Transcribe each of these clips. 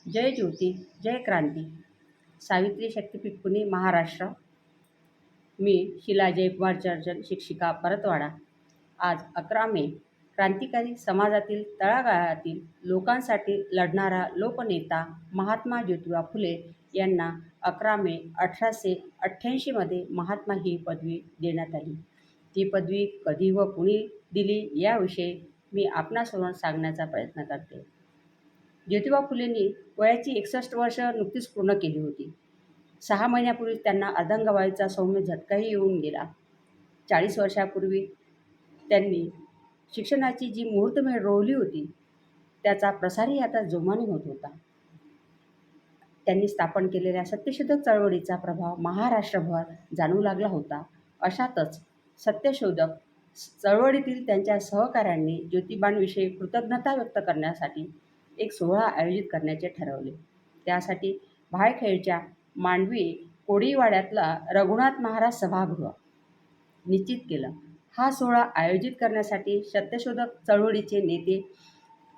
जय ज्योती, जय क्रांती. सावित्री शक्तीपीठ पुणे, महाराष्ट्र. मी शीला जयकुमार चर्चन, शिक्षिका, परतवाडा. आज 11 मे. क्रांतिकारी समाजातील तळागाळातील लोकांसाठी लढणारा लोकनेता महात्मा ज्योतिबा फुले यांना 11 मे 1888 महात्मा ही पदवी देण्यात आली. ती पदवी कधी व कुणी दिली याविषयी मी आपणासमोर सांगण्याचा प्रयत्न करते. ज्योतिबा फुलेंनी वयाची 61 वर्ष नुकतीच पूर्ण केली होती. 6 महिन्यापूर्वी त्यांना अर्धांगवायूचा सौम्य झटकाही येऊन गेला. 40 वर्षापूर्वी त्यांनी शिक्षणाची जी मुहूर्तमेढ रोवली होती, त्याचा प्रसारही आता जोमाने होत होता. त्यांनी स्थापन केलेल्या सत्यशोधक चळवळीचा प्रभाव महाराष्ट्रभर जाणवू लागला होता. अशातच सत्यशोधक चळवळीतील त्यांच्या सहकाऱ्यांनी ज्योतिबांविषयी कृतज्ञता व्यक्त करण्यासाठी एक सोहळा आयोजित करण्याचे ठरवले. त्यासाठी भायखळ्याच्या मांडवी कोळीवाड्यातला रघुनाथ महाराज सभागृह निश्चित केलं. हा सोहळा आयोजित करण्यासाठी सत्यशोधक चळवळीचे नेते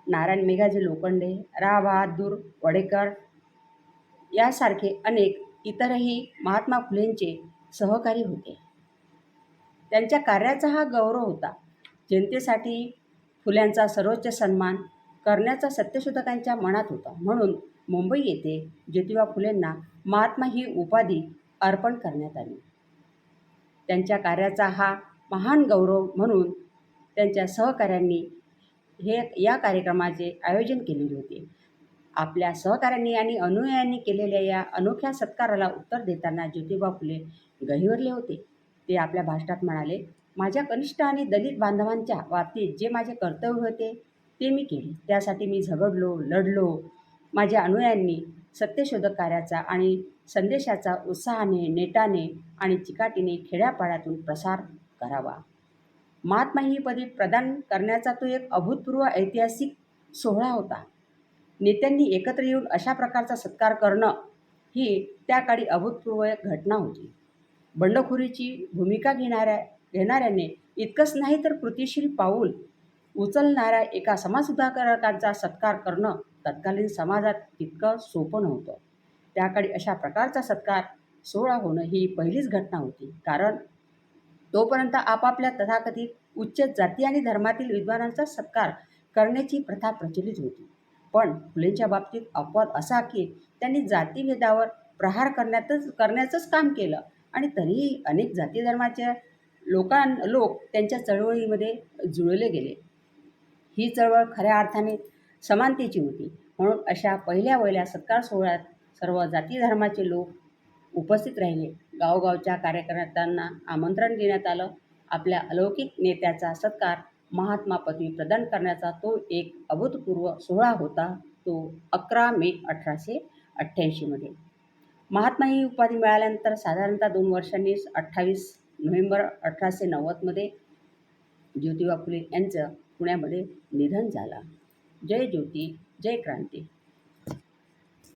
नारायण मेघाजी लोखंडे, रा. बहादूर वडेकर यासारखे अनेक इतरही महात्मा फुलेंचे सहकारी होते. त्यांच्या कार्याचा हा गौरव होता. जनतेसाठी फुल्यांचा सर्वोच्च सन्मान करण्याचा सत्यशोधकांच्या मनात होता. म्हणून मुंबई येथे ज्योतिबा फुलेंना महात्मा ही उपाधी अर्पण करण्यात आली. त्यांच्या कार्याचा हा महान गौरव म्हणून त्यांच्या सहकाऱ्यांनी या कार्यक्रमाचे आयोजन केलेले होते. आपल्या सहकाऱ्यांनी आणि अनुयायांनी केलेल्या या अनोख्या सत्काराला उत्तर देताना ज्योतिबा फुले गहिवरले होते. ते आपल्या भाषणात म्हणाले, माझ्या कनिष्ठ आणि दलित बांधवांच्या बाबतीत जे माझे कर्तव्य होते ते मी केले. त्यासाठी मी झगडलो, लढलो. माझ्या अनुयायांनी सत्यशोधक कार्याचा आणि संदेशाचा उत्साहाने, नेटाने आणि चिकाटीने खेड्यापाड्यातून प्रसार करावा. महात्मा ही पदवी प्रदान करण्याचा तो एक अभूतपूर्व ऐतिहासिक सोहळा होता. नेत्यांनी एकत्र येऊन अशा प्रकारचा सत्कार करणं ही त्या काळी अभूतपूर्व घटना होती. बंडखोरीची भूमिका घेणाऱ्याने इतकंच नाही तर कृतिशील पाऊल उचलणाऱ्या एका समाजसुधारकांचा सत्कार करणं तत्कालीन समाजात तितकं सोपं नव्हतं. त्याकाळी अशा प्रकारचा सत्कार सोहळा होणं ही पहिलीच घटना होती. कारण तोपर्यंत आपापल्या तथाकथित उच्च जाती आणि धर्मातील विद्वानांचा सत्कार करण्याची प्रथा प्रचलित होती. पण फुलेंच्या बाबतीत अपवाद असा की त्यांनी जातीभेदावर प्रहार करण्याचंच काम केलं आणि तरीही अनेक जाती धर्माचे लोक त्यांच्या चळवळीमध्ये जुळले गेले. ही चळवळ खऱ्या अर्थाने समानतेची होती. म्हणून अशा पहिल्या सत्कार सोहळ्यात सर्व जाती धर्माचे लोक उपस्थित राहिले. गावोगावच्या कार्यकर्त्यांना आमंत्रण देण्यात आलं. आपल्या अलौकिक नेत्याचा सत्कार महात्मा पदवी प्रदान करण्याचा तो एक अभूतपूर्व सोहळा होता. तो 11 मे 1888 महात्मा ही उपाधी मिळाल्यानंतर साधारणतः 2 वर्षांनी 28 नोव्हेंबर 1890 ज्योतिबा फुले यांचं पुण्यामध्ये निधन झालं. जय ज्योती, जय क्रांती.